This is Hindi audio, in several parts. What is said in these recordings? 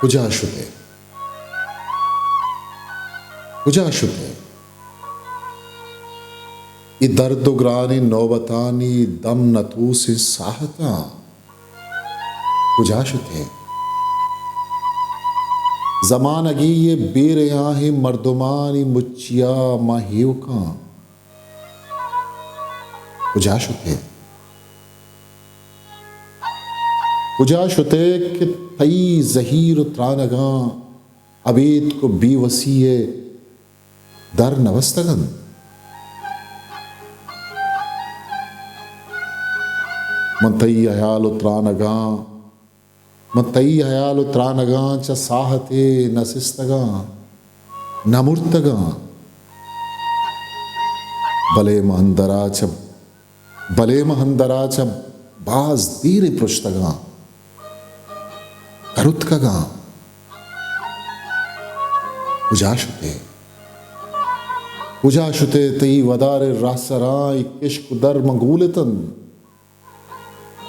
कुजाशुते कुजाशुते ये दर्दुग्रानी नौबतानी दम नतूसी साहता कुजाशुते जमानगी ये बेरयाही मर्दुमानी मुच्चिया माहियोका कुजाशुते कुजाशुते कि तई जहीर त्रानगा अबीद को बीवसीये दर नवस्तगन मतई हयाल त्रानगा च साहते नसिस्तगा नमुर्तगा बले महंदरा च बाज दीर पृष्ठगा करुत्कगा कुजाशुते तई वदारे रासराय किश्क दर मंगूलतन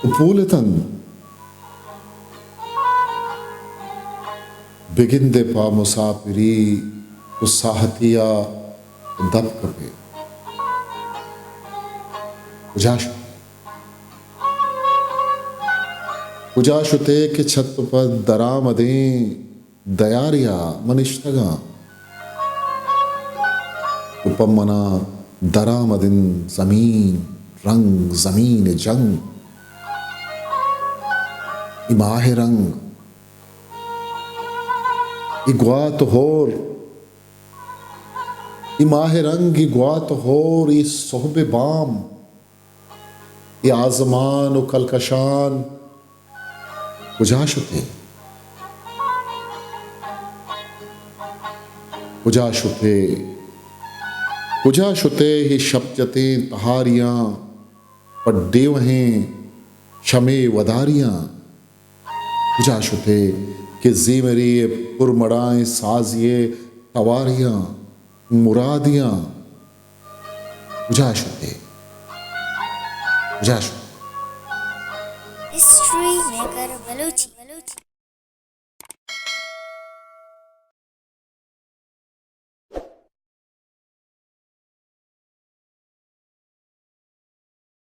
उपूलतन बिगिंदे पा मुसाफिरी साहतिया दब कपे कुजाशुते के छत पर दरामदें दयारिया मनिष्ठगा उपमना दरामदिन जमीन रंग जमीन जंग इमाह रंग इग्वात होर इमाह रंग इग्वात होर ये सोहबे बाम ये आजमान व कलकशान कुजाशुते कुजाशुते कुजाशुते ही शब्दतें तहारियां पड्डेवहें शमे वदारियां कुजाशुते के ज़ेमरे पुरमड़ाएं साजिए तवारियां मुरादियां कुजाशुते कुजाशुते हिस्ट्री मेकर बलूची